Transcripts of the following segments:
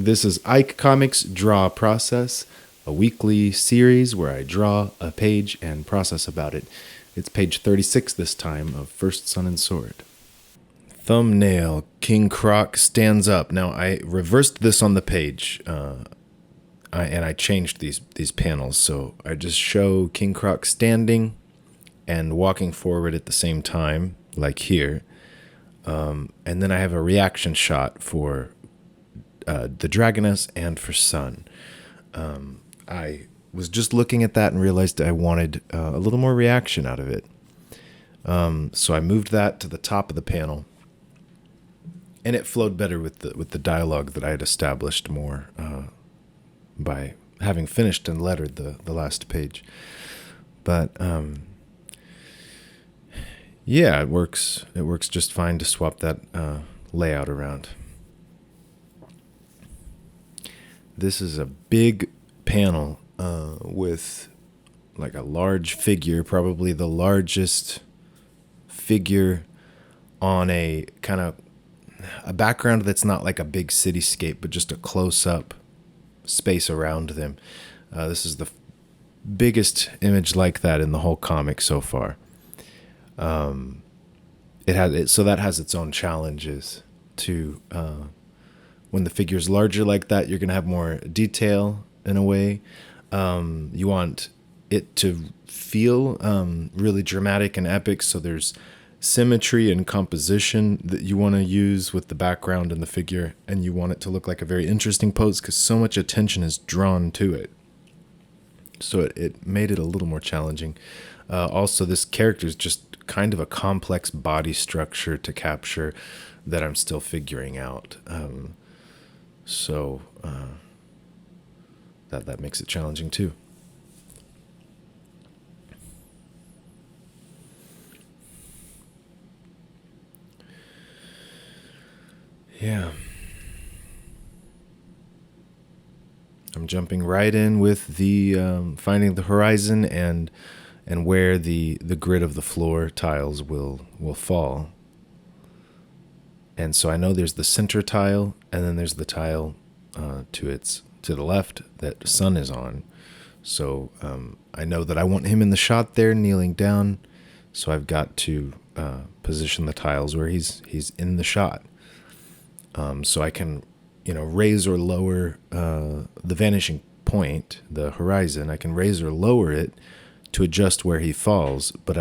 This is Ike Comics Draw Process, a weekly series where I draw a page and process about it. It's page 36 this time of First Sun and Sword. Thumbnail, King Croc stands up. Now, I reversed this on the page, and I changed these panels. So I just show King Croc standing and walking forward at the same time, like here. And then I have a reaction shot for the Dragoness and for Sun. I was just looking at that and realized I wanted a little more reaction out of it. So I moved that to the top of the panel, and it flowed better with the dialogue that I had established more by having finished and lettered the last page. But yeah, it works. It works just fine to swap that layout around. This is a big panel with like a large figure, probably the largest figure on a kind of a background that's not like a big cityscape, but just a close-up space around them. This is the biggest image like that in the whole comic so far. So that has its own challenges too. When the figure's larger like that, you're gonna have more detail in a way. You want it to feel really dramatic and epic, so there's symmetry and composition that you want to use with the background and the figure, and you want it to look like a very interesting pose because so much attention is drawn to it. So it made it a little more challenging. Also, this character is just kind of a complex body structure to capture that I'm still figuring out. So that makes it challenging too. Yeah. I'm jumping right in with the finding the horizon and where the grid of the floor tiles will fall. And so I know there's the center tile, and then there's the tile to the left that Sun is on. So I know that I want him in the shot there, kneeling down. So I've got to position the tiles where he's in the shot. So I can, raise or lower the vanishing point, the horizon. I can raise or lower it to adjust where he falls, but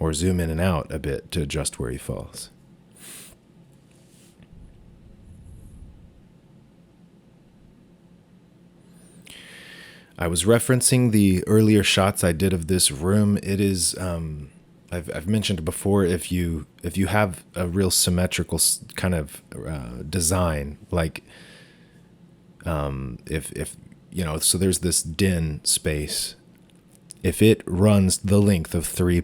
or zoom in and out a bit to adjust where he falls. I was referencing the earlier shots I did of this room. It is, I've mentioned before, if you have a real symmetrical kind of design, like if so there's this den space. If it runs the length of three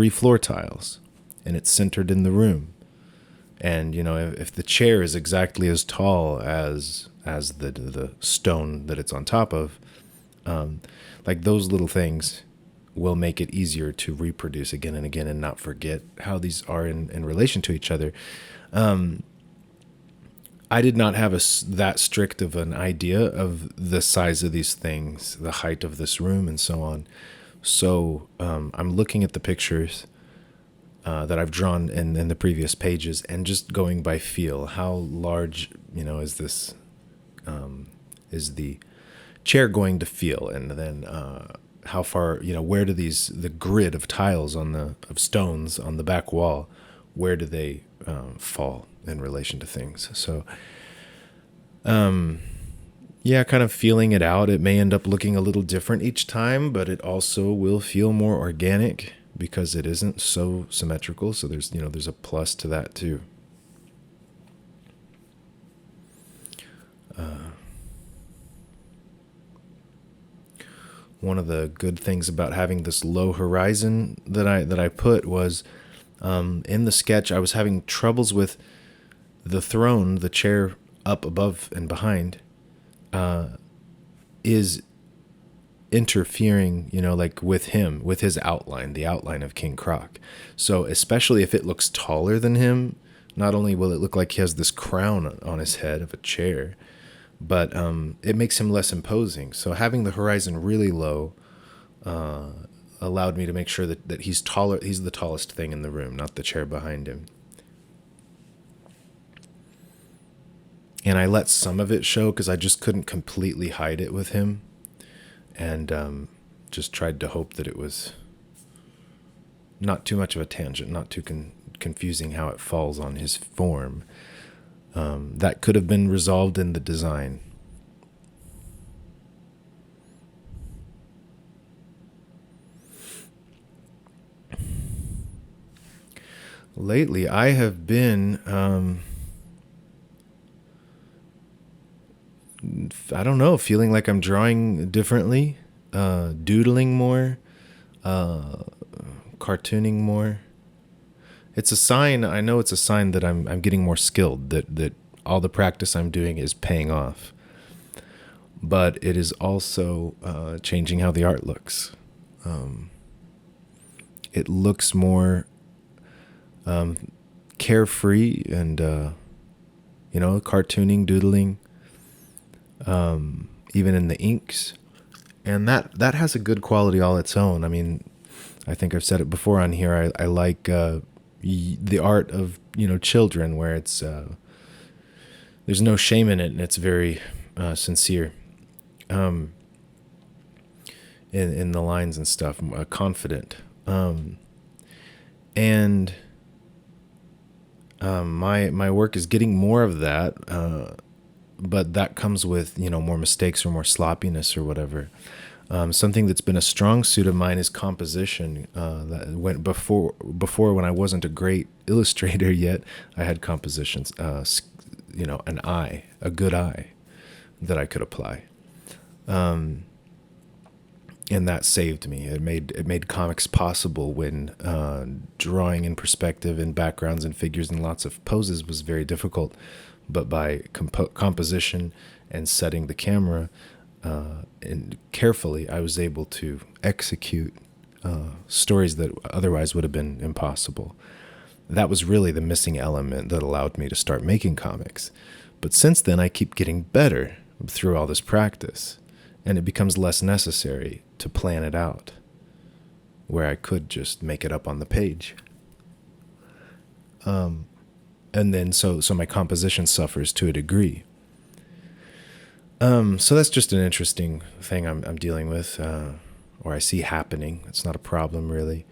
floor tiles, and it's centered in the room, and if the chair is exactly as tall as the stone that it's on top of, like those little things will make it easier to reproduce again and again and not forget how these are in relation to each other. I did not have that strict of an idea of the size of these things, the height of this room, and so on. So I'm looking at the pictures that I've drawn in the previous pages and just going by feel. How large, is this? Is the chair going to feel? And then how far? Where do the grid of tiles of stones on the back wall? Where do they fall in relation to things? So, yeah, kind of feeling it out. It may end up looking a little different each time, but it also will feel more organic because it isn't so symmetrical. So there's a plus to that too. One of the good things about having this low horizon that I put was in the sketch, I was having troubles with the throne, the chair up above and behind, is interfering, like with him, with his outline, the outline of King Croc. So especially if it looks taller than him, Not only will it look like he has this crown on his head of a chair, but it makes him less imposing. So having the horizon really low allowed me to make sure that he's taller. He's the tallest thing in the room, not the chair behind him. And I let some of it show because I just couldn't completely hide it with him. And just tried to hope that it was not too much of a tangent, not too confusing how it falls on his form. That could have been resolved in the design. Lately, I have been, I don't know, feeling like I'm drawing differently, doodling more, cartooning more. It's a sign. I know it's a sign that I'm getting more skilled. That all the practice I'm doing is paying off. But it is also changing how the art looks. It looks more carefree and cartooning, doodling, even in the inks, and that has a good quality all its own. I mean, I think I've said it before on here. I like the art of children, where it's there's no shame in it, and it's very sincere in the lines and stuff, confident, and my work is getting more of that, but that comes with more mistakes or more sloppiness or whatever. Something that's been a strong suit of mine is composition. That went before when I wasn't a great illustrator yet. I had compositions, a good eye that I could apply, and that saved me. It made comics possible when drawing in perspective and backgrounds and figures and lots of poses was very difficult. But by composition and setting the camera and carefully, I was able to execute stories that otherwise would have been impossible. That was really the missing element that allowed me to start making comics. But since then, I keep getting better through all this practice, and it becomes less necessary to plan it out, where I could just make it up on the page. And then so my composition suffers to a degree. So that's just an interesting thing I'm dealing with, or I see happening. It's not a problem really.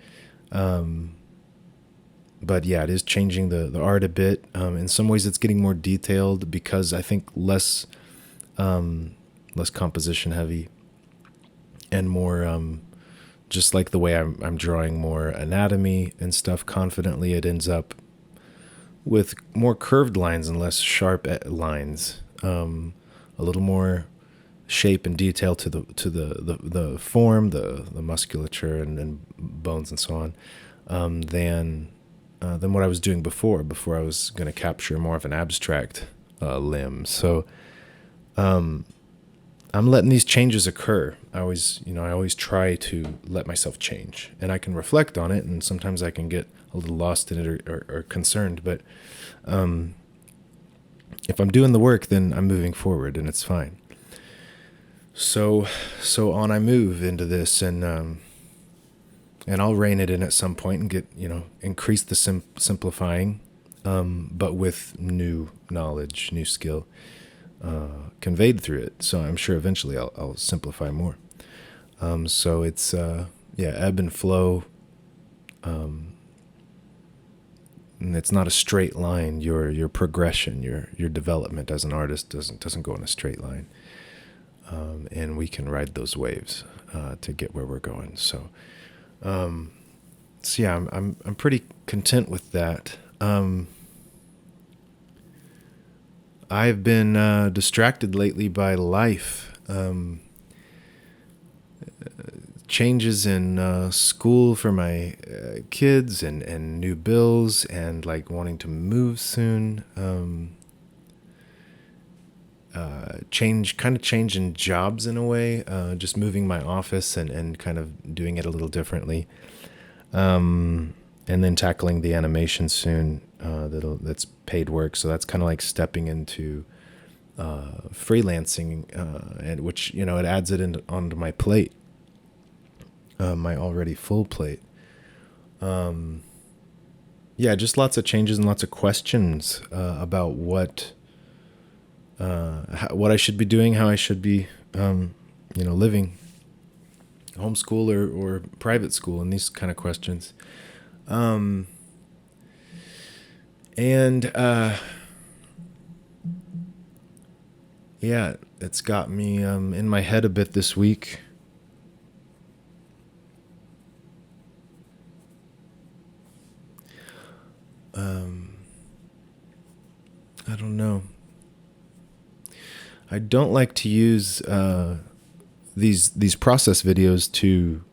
But yeah, it is changing the art a bit. In some ways it's getting more detailed because I think less composition heavy and more, just like the way I'm drawing more anatomy and stuff confidently, it ends up with more curved lines and less sharp lines, a little more shape and detail to the form, the musculature and bones and so on, than what I was doing before. Before I was going to capture more of an abstract limb. So I'm letting these changes occur. I always try to let myself change, and I can reflect on it, and sometimes I can get a little lost in it or concerned. But if I'm doing the work, then I'm moving forward, and it's fine. So on I move into this, and I'll rein it in at some point and get increase the simplifying, but with new knowledge, new skill conveyed through it. So I'm sure eventually I'll simplify more. So it's ebb and flow. And it's not a straight line. Your progression, your development as an artist doesn't go in a straight line. And we can ride those waves to get where we're going. So yeah, I'm pretty content with that. I've been distracted lately by life. Changes in school for my kids and new bills and like wanting to move soon. Change in jobs in a way, just moving my office and kind of doing it a little differently. And then tackling the animation soon. that's paid work. So that's kind of like stepping into freelancing, and which it adds it onto my plate, my already full plate. Yeah, just lots of changes and lots of questions about what I should be doing, how I should be, living, homeschool or private school, and these kind of questions. And yeah, it's got me in my head a bit this week. I don't know. I don't like to use these process videos to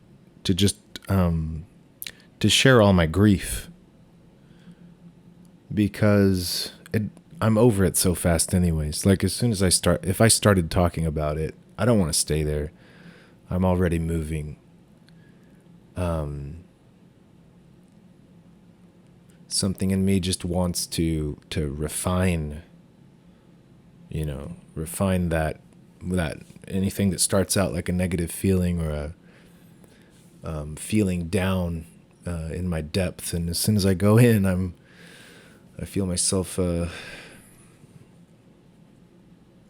just to share all my grief, because I'm over it so fast anyways. Like as soon as if I started talking about it, I don't want to stay there. I'm already moving. Something in me just wants to refine, refine that anything that starts out like a negative feeling or a feeling down in my depth. And as soon as I go in, I feel myself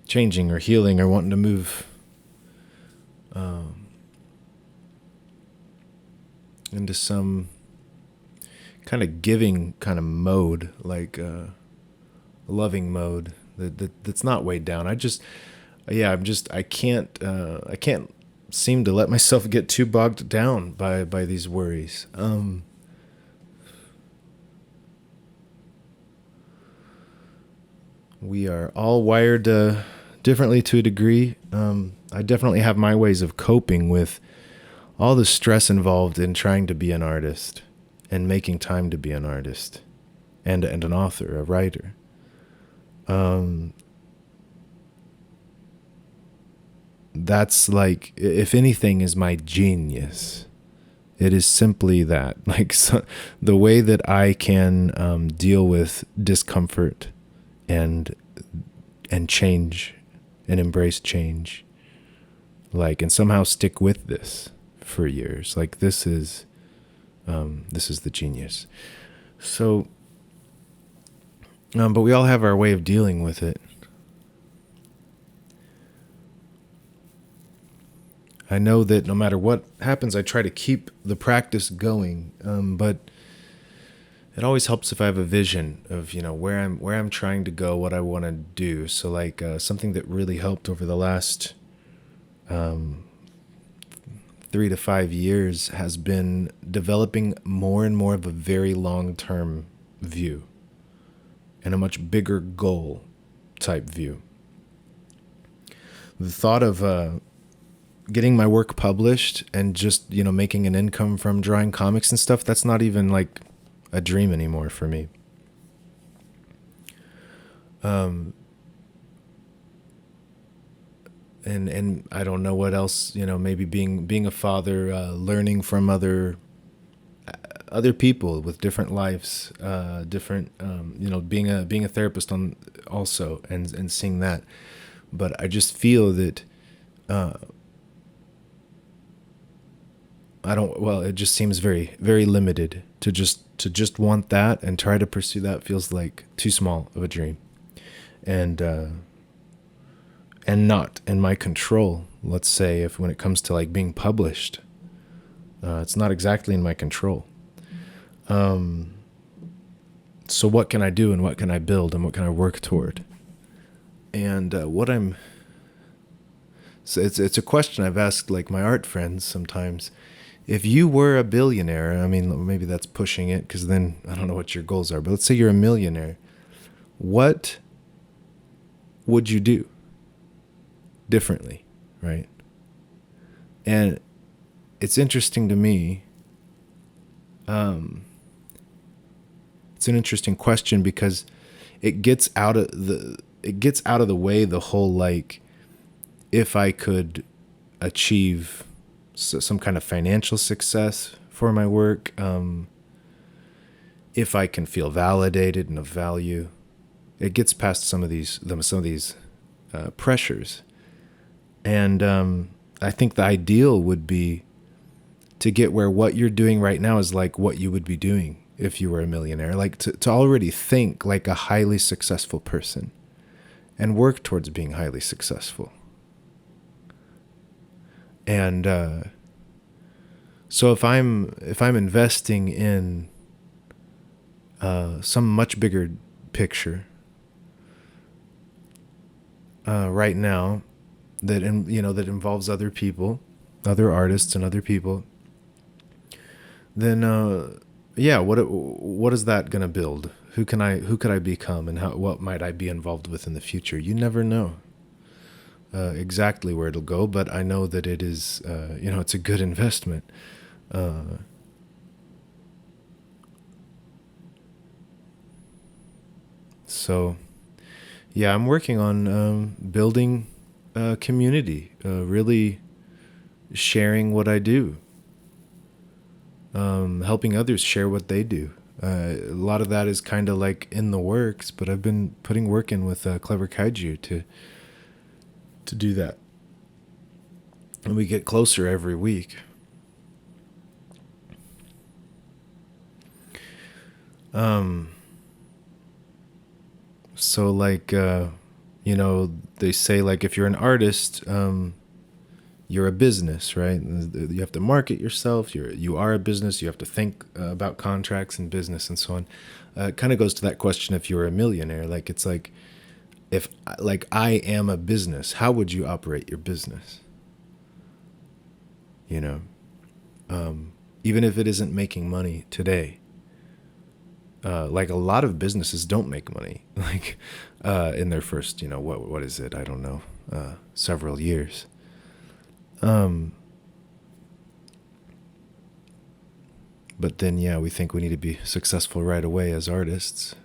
changing or healing or wanting to move into some kind of giving kind of mode, like a loving mode that's not weighed down. I can't seem to let myself get too bogged down by these worries. We are all wired differently to a degree. I definitely have my ways of coping with all the stress involved in trying to be an artist and making time to be an artist and an author, a writer. That's like, if anything is my genius, it is simply that, like, the way that I can deal with discomfort and change and embrace change, like, and somehow stick with this for years. Like, this is the genius. So, but we all have our way of dealing with it. I know that no matter what happens, I try to keep the practice going. But it always helps if I have a vision of, where I'm trying to go, what I want to do. So like something that really helped over the last 3 to 5 years has been developing more and more of a very long-term view and a much bigger goal type view. The thought of getting my work published and just, making an income from drawing comics and stuff, that's not even like a dream anymore for me. And I don't know what else, maybe being a father, learning from other people with different lives, different, being a therapist also and seeing that. But I just feel that, it just seems very, very limited to just want that and try to pursue that. Feels like too small of a dream, and not in my control. Let's say if when it comes to like being published, it's not exactly in my control. So what can I do and what can I build and what can I work toward? And so it's a question I've asked like my art friends sometimes. If you were a billionaire, I mean, maybe that's pushing it because then I don't know what your goals are, but let's say you're a millionaire. What would you do differently, right? And it's interesting to me. It's an interesting question because it gets out of the way the whole, like, if I could achieve some kind of financial success for my work, if I can feel validated and of value, it gets past some of these pressures. And I think the ideal would be to get where what you're doing right now is like what you would be doing if you were a millionaire, like to already think like a highly successful person and work towards being highly successful. And so if I'm investing in some much bigger picture right now that that involves other people, other artists, and other people, then what is that gonna build? Who could I become, and what might I be involved with in the future? You never know exactly where it'll go, but I know that it is it's a good investment. So yeah, I'm working on building a community, really sharing what I do, helping others share what they do. A lot of that is kind of like in the works, but I've been putting work in with Clever Kaiju to do that, and we get closer every week. So like they say, like, if you're an artist, you're a business, right? You have to market yourself. You are a business. You have to think about contracts and business and so on. It kind of goes to that question: if you're a millionaire, like, it's like, if like I am a business, how would you operate your business? You know, even if it isn't making money today. Like, a lot of businesses don't make money, like in their first, what is it? I don't know, several years. But then, yeah, we think we need to be successful right away as artists.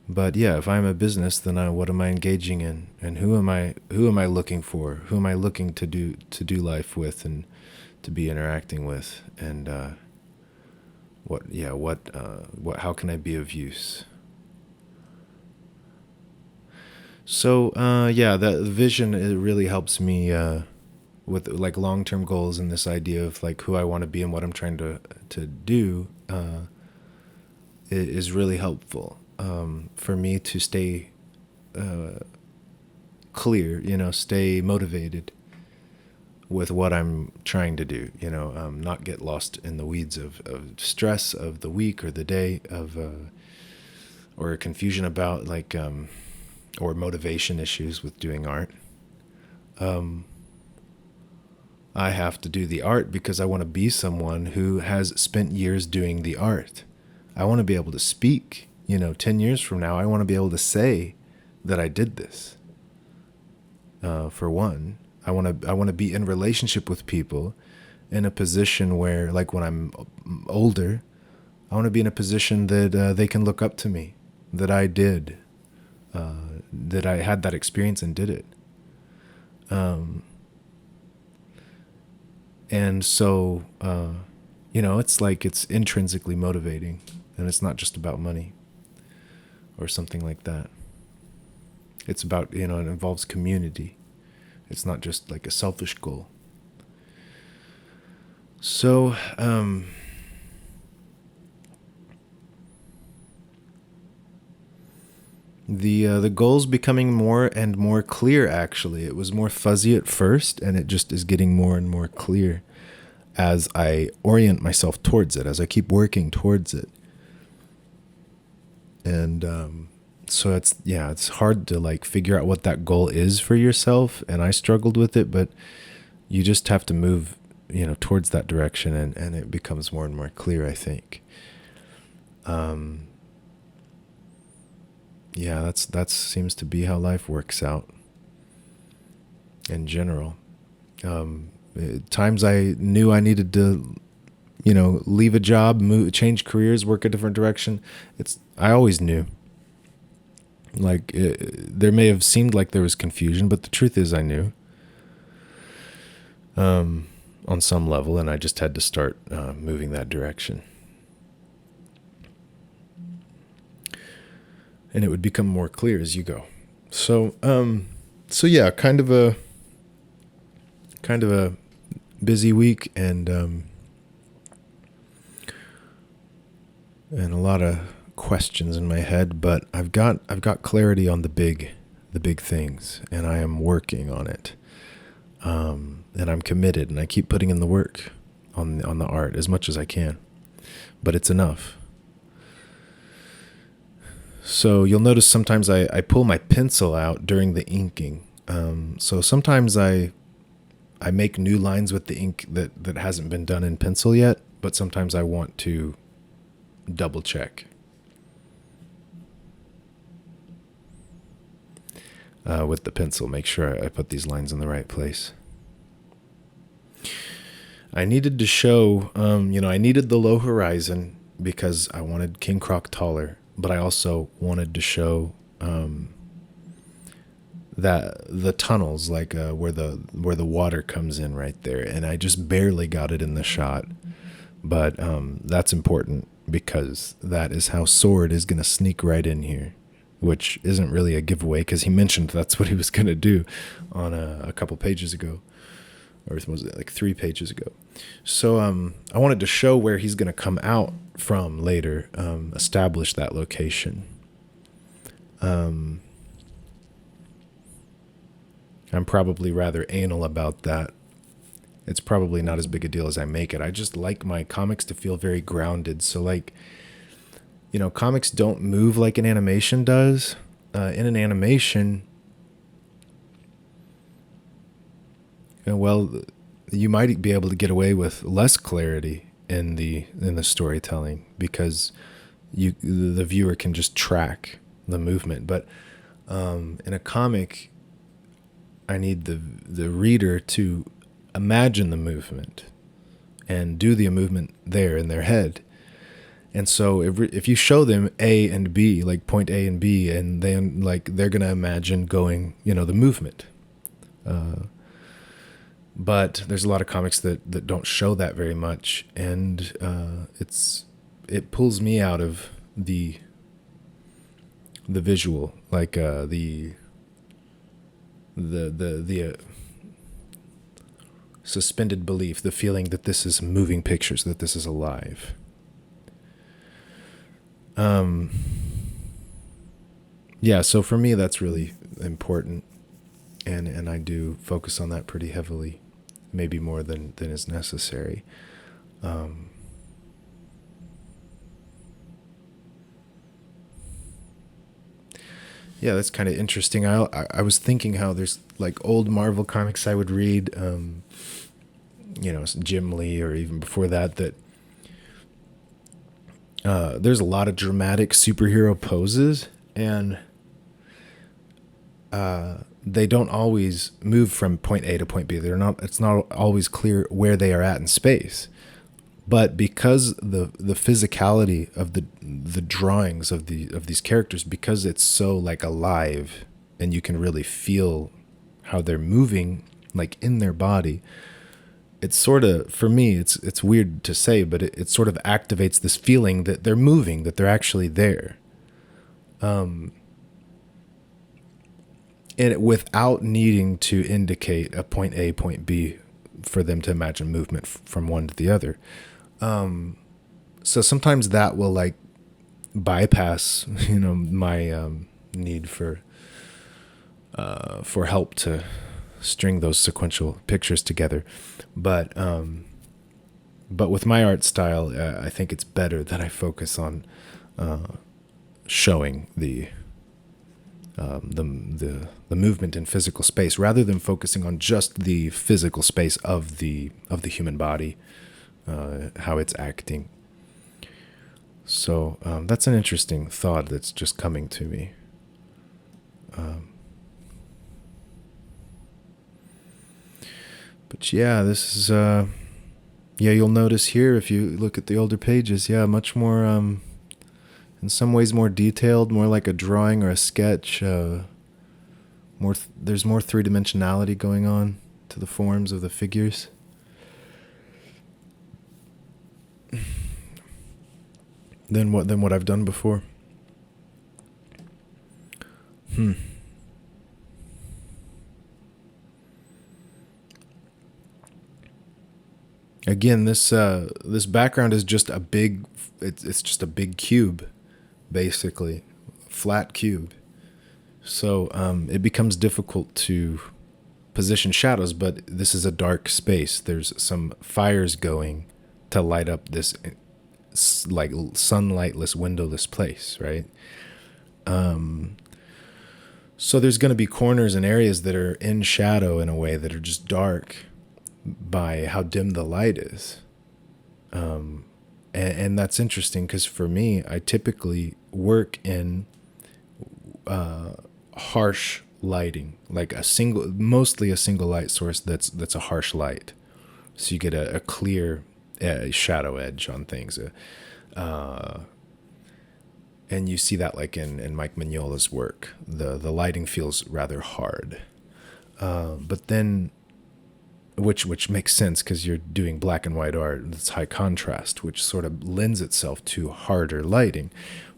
But yeah, if I'm a business, then what am I engaging in, and who am I looking for? Who am I looking to do life with and to be interacting with? And how can I be of use? So the vision, it really helps me with like long-term goals, and this idea of like who I want to be and what I'm trying to do is really helpful for me to stay clear, stay motivated with what I'm trying to do, not get lost in the weeds of stress of the week or the day of or confusion about like or motivation issues with doing art. I have to do the art because I want to be someone who has spent years doing the art. I want to be able to speak, 10 years from now, I want to be able to say that I did this. For one, I want to be in relationship with people in a position where, like, when I'm older, I want to be in a position that they can look up to me, that I did, that I had that experience and did it. And so, it's like, it's intrinsically motivating, and it's not just about money or something like that. It's about, it involves community. It's not just like a selfish goal. So, the goal's becoming more and more clear, actually. It was more fuzzy at first, and it just is getting more and more clear as I orient myself towards it, as I keep working towards it. And so it's hard to like figure out what that goal is for yourself, and I struggled with it, but you just have to move, towards that direction, and it becomes more and more clear, I think. Yeah, that seems to be how life works out in general. Times I knew I needed to, leave a job, change careers, work a different direction. I always knew. Like, there may have seemed like there was confusion, but the truth is I knew. on some level, and I just had to start moving that direction. And it would become more clear as you go. So yeah, kind of a busy week, and a lot of questions in my head, but I've got clarity on the big things, and I am working on it. And I'm committed, and I keep putting in the work on the art as much as I can, but it's enough. So you'll notice sometimes I pull my pencil out during the inking. So sometimes I make new lines with the ink that hasn't been done in pencil yet, but sometimes I want to double check with the pencil, make sure I put these lines in the right place. I needed to show, I needed the low horizon because I wanted King Croc taller, but I also wanted to show that the tunnels, like where the water comes in right there, and I just barely got it in the shot. But that's important because that is how Sword is going to sneak right in here, which isn't really a giveaway because he mentioned that's what he was going to do on a couple pages ago, or was it like 3 pages ago? So I wanted to show where he's going to come out from later, establish that location. I'm probably rather anal about that. It's probably not as big a deal as I make it. I just like my comics to feel very grounded. So like, comics don't move like an animation does. In an animation, you might be able to get away with less clarity in the storytelling because the viewer can just track the movement. But in a comic, I need the reader to imagine the movement and do the movement there in their head. And so if you show them A and B, like point A and B, and then like they're going to imagine going, the movement. But there's a lot of comics that don't show that very much, and it pulls me out of the visual, like the suspended belief, the feeling that this is moving pictures, that this is alive. Yeah, so for me that's really important, and I do focus on that pretty heavily, maybe more than is necessary. Yeah, that's kind of interesting. I was thinking how there's like old Marvel comics I would read, Jim Lee or even before that there's a lot of dramatic superhero poses, and they don't always move from point A to point B. It's not always clear where they are at in space. But because the physicality of the drawings of these characters, because it's so like alive, and you can really feel how they're moving, like in their body, it's sort of, for me, it's weird to say, but it sort of activates this feeling that they're moving, that they're actually there, and without needing to indicate a point A, point B, for them to imagine movement from one to the other. So sometimes that will like bypass, my need for help to string those sequential pictures together. But with my art style, I think it's better that I focus on showing the movement in physical space rather than focusing on just the physical space of the human body. How it's acting. So that's an interesting thought that's just coming to me. But yeah, this is you'll notice here if you look at the older pages, much more in some ways more detailed, more like a drawing or a sketch. There's more three-dimensionality going on to the forms of the figures. than what I've done before. Hmm. Again, this background is just a big. It's just a big cube, basically, flat cube. So it becomes difficult to position shadows. But this is a dark space. There's some fires going to light up this like sunlightless, windowless place, right? So there's going to be corners and areas that are in shadow in a way that are just dark by how dim the light is. And that's interesting because for me, I typically work in harsh lighting, like mostly a single light source that's a harsh light. So you get a clear shadow edge on things. And you see that like in Mike Mignola's work. The lighting feels rather hard. But then, which makes sense because you're doing black and white art that's high contrast, which sort of lends itself to harder lighting.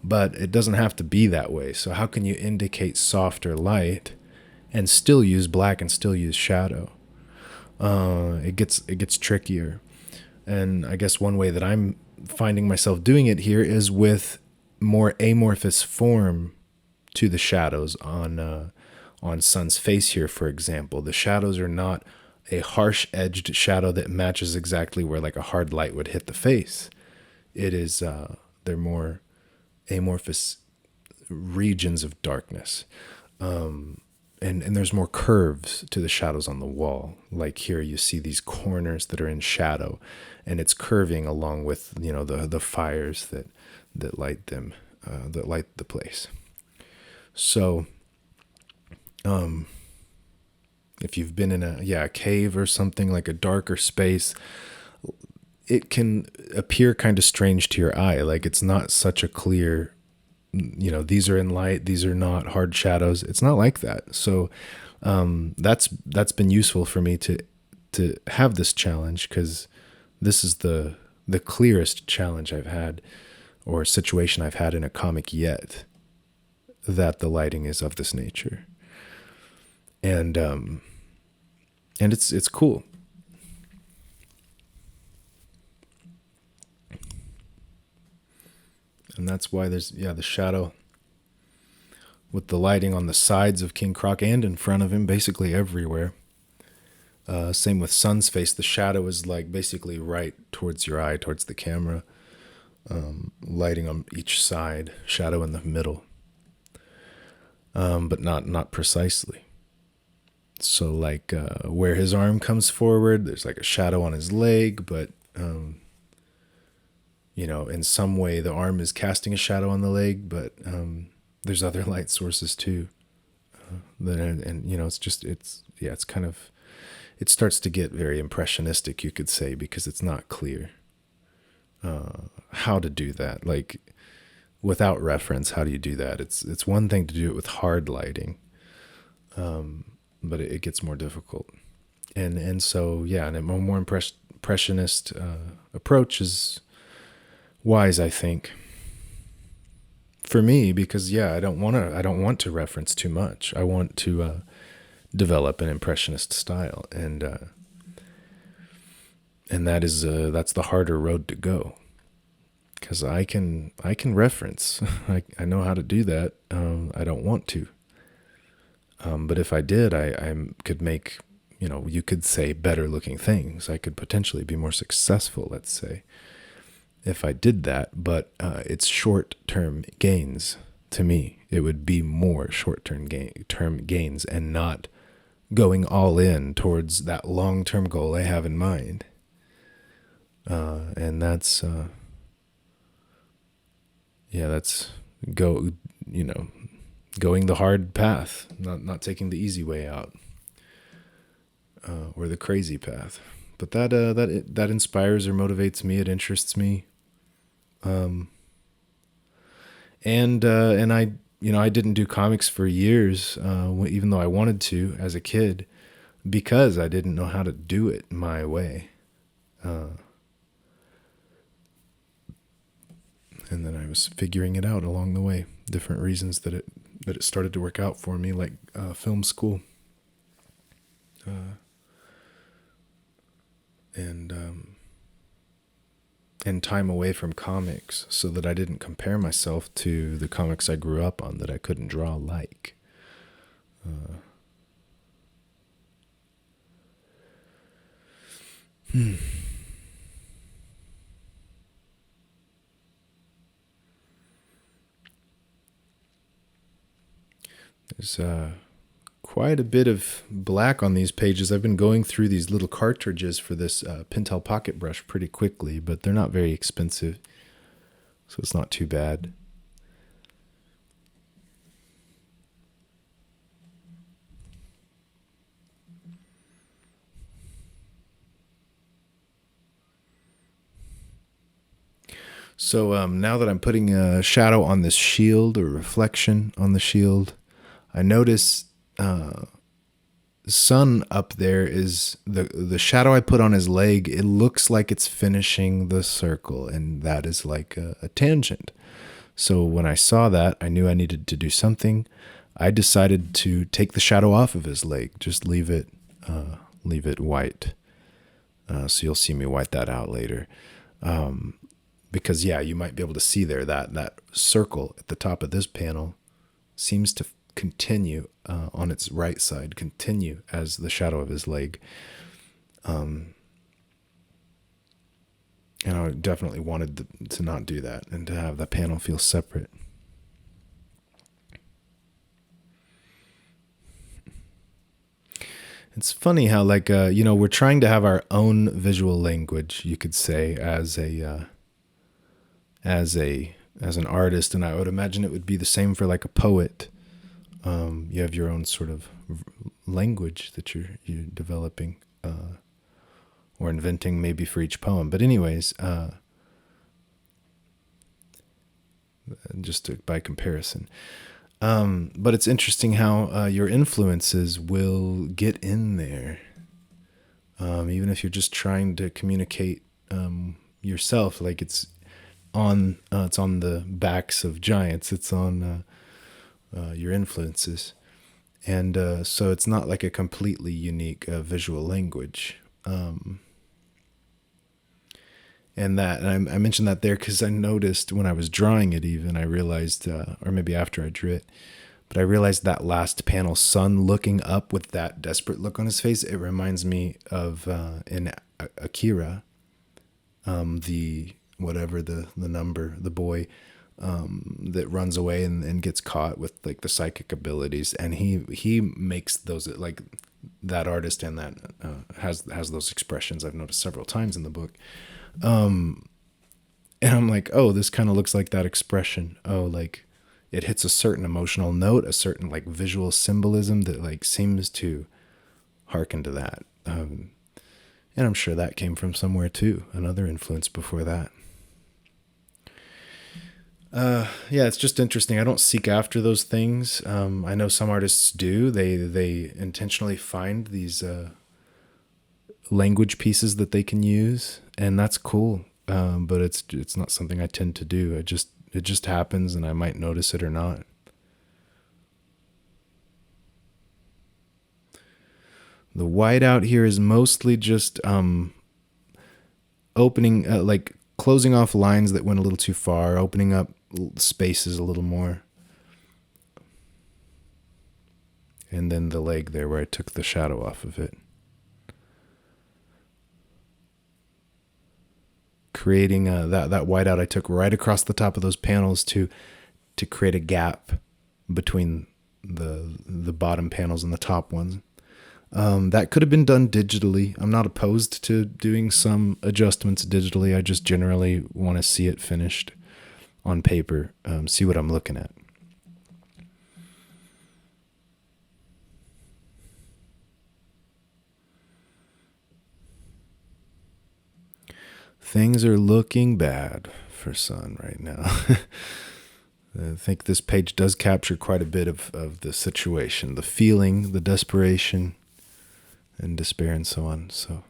But it doesn't have to be that way. So how can you indicate softer light and still use black and still use shadow? It gets trickier. And I guess one way that I'm finding myself doing it here is with more amorphous form to the shadows on Sun's face here, for example. The shadows are not a harsh edged shadow that matches exactly where like a hard light would hit the face. It is they're more amorphous regions of darkness. And there's more curves to the shadows on the wall. Like here you see these corners that are in shadow and it's curving along with, the fires that light them, that light the place. So, if you've been in a cave or something, like a darker space, it can appear kind of strange to your eye. Like it's not such a clear, these are in light, these are not hard shadows. It's not like that. So that's been useful for me to have this challenge, because this is the clearest challenge I've had or situation I've had in a comic yet, that the lighting is of this nature. And it's cool. And that's why there's the shadow with the lighting on the sides of King Croc and in front of him, basically everywhere. Same with Sun's face. The shadow is like basically right towards your eye, towards the camera. Lighting on each side, shadow in the middle, but not precisely. So like where his arm comes forward, there's like a shadow on his leg, but in some way the arm is casting a shadow on the leg, but there's other light sources too. It's kind of, it starts to get very impressionistic, you could say, because it's not clear how to do that. Like without reference, how do you do that? It's one thing to do it with hard lighting, but it gets more difficult. And so and a more impressionist approach is wise, I think, for me, because I don't want to reference too much. I want to develop an impressionist style, and that's the harder road to go, because I can reference. I know how to do that. I don't want to, but if I did, I could make, you could say, better looking things. I could potentially be more successful, let's say, if I did that. But it's short-term gains to me. It would be more short-term gains and not going all in towards that long-term goal I have in mind. And that's going the hard path, not taking the easy way out, or the crazy path. But that inspires or motivates me. It interests me. And I didn't do comics for years, even though I wanted to as a kid, because I didn't know how to do it my way. And then I was figuring it out along the way, different reasons that it started to work out for me, like film school, and time away from comics, so that I didn't compare myself to the comics I grew up on that I couldn't draw like. There's quite a bit of black on these pages. I've been going through these little cartridges for this Pentel pocket brush pretty quickly, but they're not very expensive, so it's not too bad. So now that I'm putting a shadow on this shield, or reflection on the shield, I notice sun up there is the shadow I put on his leg. It looks like it's finishing the circle, and that is like a tangent. So when I saw that, I knew I needed to do something. I decided to take the shadow off of his leg, just leave it white. So you'll see me white that out later. Because yeah, you might be able to see there that circle at the top of this panel seems to continue on its right side, continue as the shadow of his leg. And I definitely wanted to not do that and to have the panel feel separate. It's funny how we're trying to have our own visual language, you could say, as an artist, and I would imagine it would be the same for like a poet. You have your own sort of language that you're developing or inventing, maybe for each poem. But anyways, by comparison. But it's interesting how your influences will get in there, even if you're just trying to communicate yourself. Like it's on the backs of giants. It's on your influences, and so it's not like a completely unique visual language. And I mentioned that there because I noticed when I was drawing it, even I realized, or maybe after I drew it, but I realized that last panel, Sun looking up with that desperate look on his face. It reminds me of in Akira, the number, the boy that runs away and gets caught with like the psychic abilities, and he makes those, like that artist, and that has those expressions I've noticed several times in the book. And I'm like, oh, this kind of looks like that expression. Oh, like it hits a certain emotional note, a certain like visual symbolism that like seems to hearken to that. And I'm sure that came from somewhere too, another influence before that. Yeah, it's just interesting. I don't seek after those things. I know some artists do. They intentionally find these language pieces that they can use, and that's cool. But it's not something I tend to do. It just happens, and I might notice it or not. The whiteout here is mostly just opening, like closing off lines that went a little too far, opening up spaces a little more. And then the leg there where I took the shadow off of it. Creating that whiteout I took right across the top of those panels to create a gap between the bottom panels and the top ones. That could have been done digitally. I'm not opposed to doing some adjustments digitally. I just generally want to see it finished on paper, see what I'm looking at. Things are looking bad for Sun right now. I think this page does capture quite a bit of the situation, the feeling, the desperation, and despair, and so on. So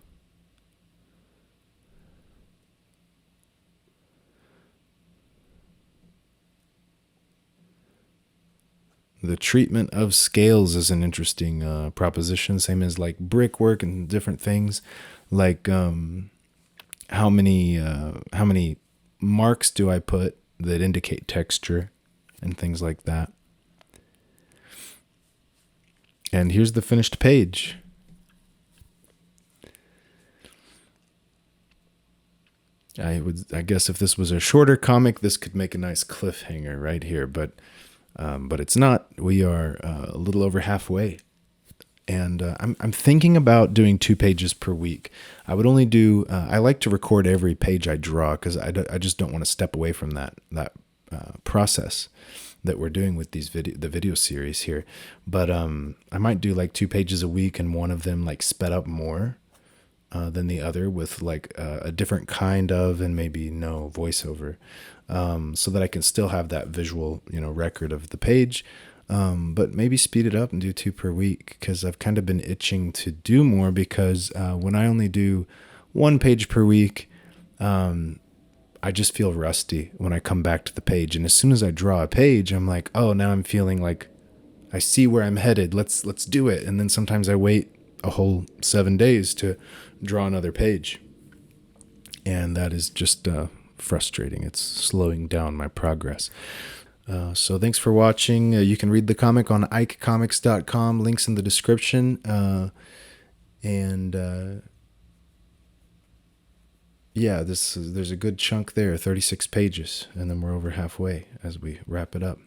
The treatment of scales is an interesting proposition, same as like brickwork and different things. Like how many marks do I put that indicate texture and things like that. And here's the finished page. I guess if this was a shorter comic, this could make a nice cliffhanger right here, but it's not. We are a little over halfway, and I'm thinking about doing 2 pages per week. I would only do. I like to record every page I draw because I just don't want to step away from that process that we're doing with the video series here. But I might do like 2 pages a week, and one of them like sped up more than the other with like a different kind of and maybe no voiceover, so that I can still have that visual record of the page, but maybe speed it up and do 2 per week, because I've kind of been itching to do more, because when I only do 1 page per week, I just feel rusty when I come back to the page. And as soon as I draw a page, I'm like, oh, now I'm feeling like I see where I'm headed. Let's do it. And then sometimes I wait a whole 7 days to draw another page. And that is just frustrating. It's slowing down my progress. So thanks for watching. You can read the comic on ikecomics.com. Links in the description. Yeah, there's a good chunk there, 36 pages, and then we're over halfway as we wrap it up.